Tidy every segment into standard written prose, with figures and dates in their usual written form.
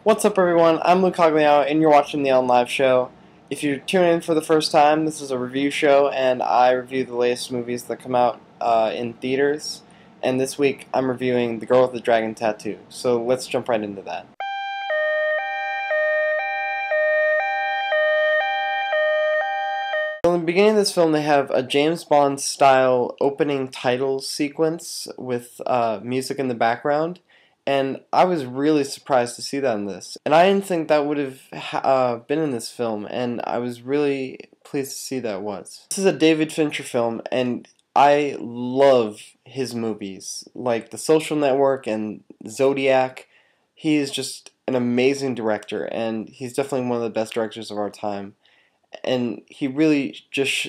What's up, everyone? I'm Cogliano, and you're watching the TheL-ingLiveShow. If you're tuning in for the first time, this is a review show, and I review the latest movies that come out in theaters. And this week, I'm reviewing The Girl with the Dragon Tattoo. So let's jump right into that. So in the beginning of this film, they have a James Bond-style opening title sequence with music in the background. And I was really surprised to see that in this. And I didn't think that would have been in this film, and I was really pleased to see that it was. This is a David Fincher film, and I love his movies, like The Social Network and Zodiac. He is just an amazing director, and he's definitely one of the best directors of our time. And he really just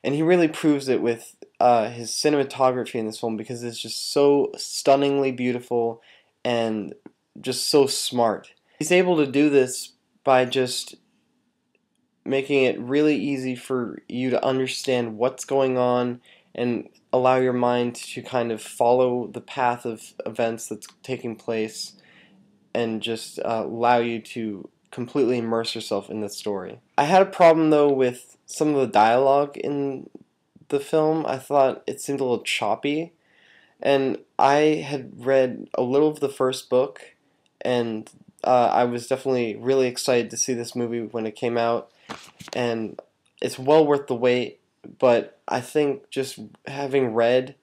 he really proves it with his cinematography in this film, because it's just so stunningly beautiful and just so smart. He's able to do this by just making it really easy for you to understand what's going on and allow your mind to kind of follow the path of events that's taking place, and just allow you to completely immerse yourself in the story. I had a problem though with some of the dialogue in the film. I thought it seemed a little choppy, and I had read a little of the first book, and I was definitely really excited to see this movie when it came out, and it's well worth the wait. But I think just having read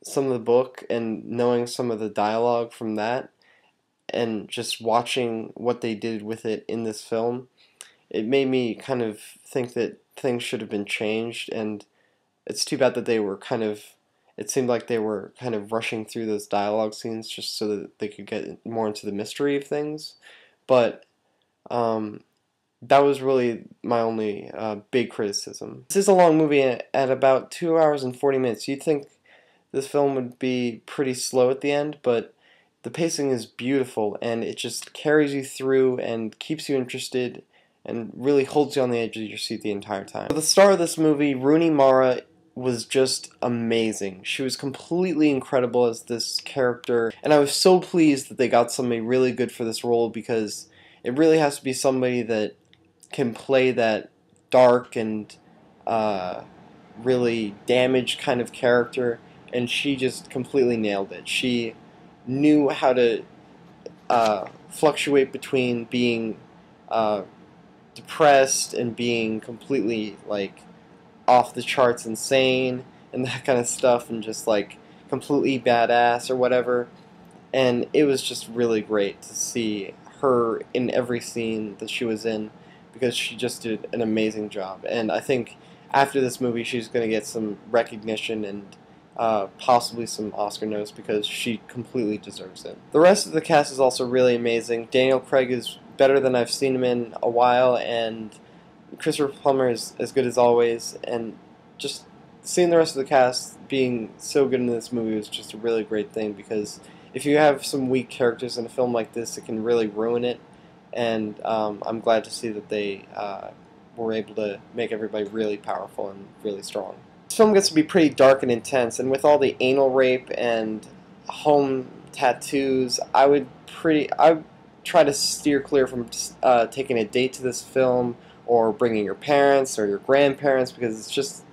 some of the book and knowing some of the dialogue from that, and just watching what they did with it in this film, it made me kind of think that things should have been changed. And it's too bad that it seemed like they were kind of rushing through those dialogue scenes just so that they could get more into the mystery of things. But that was really my only big criticism. This is a long movie at about 2 hours and 40 minutes. You'd think this film would be pretty slow at the end, but the pacing is beautiful, and it just carries you through and keeps you interested and really holds you on the edge of your seat the entire time. The star of this movie, Rooney Mara, was just amazing. She was completely incredible as this character, and I was so pleased that they got somebody really good for this role, because it really has to be somebody that can play that dark and really damaged kind of character, and she just completely nailed it. She knew how to fluctuate between being depressed and being completely like off the charts insane and that kind of stuff, and just like completely badass or whatever. And it was just really great to see her in every scene that she was in, because she just did an amazing job. And I think after this movie she's going to get some recognition and possibly some Oscar nods, because she completely deserves it. The rest of the cast is also really amazing. Daniel Craig is better than I've seen him in a while, and Christopher Plummer is as good as always, and just seeing the rest of the cast being so good in this movie was just a really great thing, because if you have some weak characters in a film like this, it can really ruin it, and I'm glad to see that they were able to make everybody really powerful and really strong. This film gets to be pretty dark and intense, and with all the anal rape and home tattoos, I try to steer clear from taking a date to this film, or bringing your parents or your grandparents, because it's just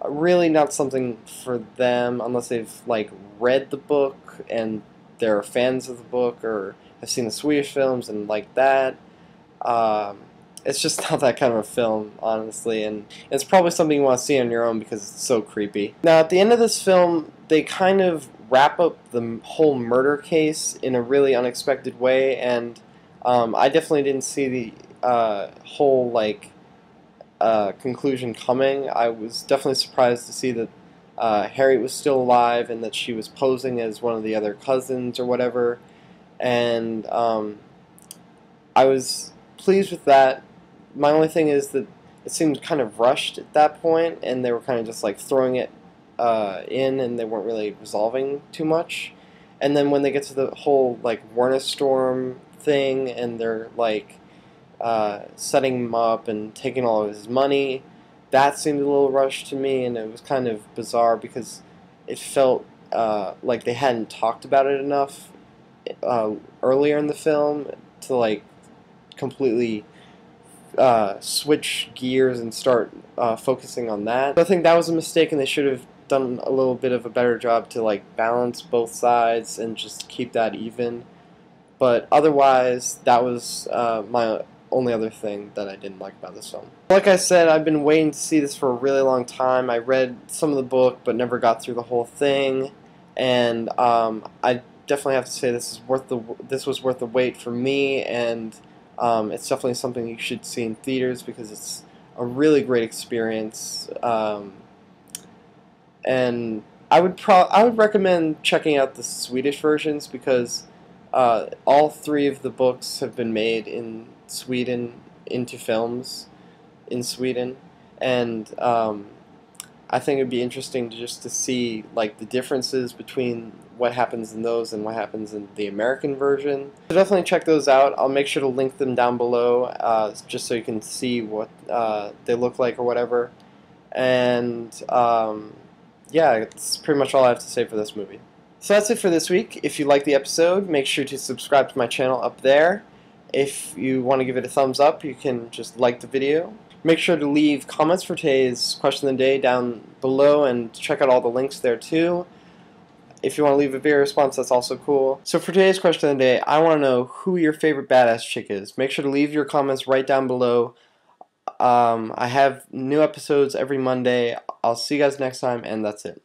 really not something for them unless they've like read the book and they're fans of the book, or have seen the Swedish films and like that. It's just not that kind of a film, honestly, and it's probably something you want to see on your own because it's so creepy. Now, at the end of this film, they kind of wrap up the whole murder case in a really unexpected way, and I definitely didn't see the whole conclusion coming. I was definitely surprised to see that Harriet was still alive, and that she was posing as one of the other cousins or whatever, and I was pleased with that. My only thing is that it seemed kind of rushed at that point, and they were kind of just like throwing it in, and they weren't really resolving too much. And then when they get to the whole like Warner Storm thing, and they're like setting him up and taking all of his money, that seemed a little rushed to me, and it was kind of bizarre because it felt like they hadn't talked about it enough earlier in the film to like completely switch gears and start focusing on that. I think that was a mistake, and they should have done a little bit of a better job to like balance both sides and just keep that even. But otherwise, that was my only other thing that I didn't like about this film. Like I said, I've been waiting to see this for a really long time. I read some of the book, but never got through the whole thing, and I definitely have to say this was worth the wait for me, and it's definitely something you should see in theaters because it's a really great experience. And I would recommend checking out the Swedish versions because all three of the books have been made in Sweden into films in Sweden, and I think it'd be interesting to see like the differences between what happens in those and what happens in the American version. So definitely check those out. I'll make sure to link them down below just so you can see what they look like or whatever. And yeah, that's pretty much all I have to say for this movie. So that's it for this week. If you liked the episode, make sure to subscribe to my channel up there. If you want to give it a thumbs up, you can just like the video. Make sure to leave comments for today's question of the day down below and check out all the links there too. If you want to leave a video response, that's also cool. So for today's question of the day, I want to know who your favorite badass chick is. Make sure to leave your comments right down below. I have new episodes every Monday. I'll see you guys next time, and that's it.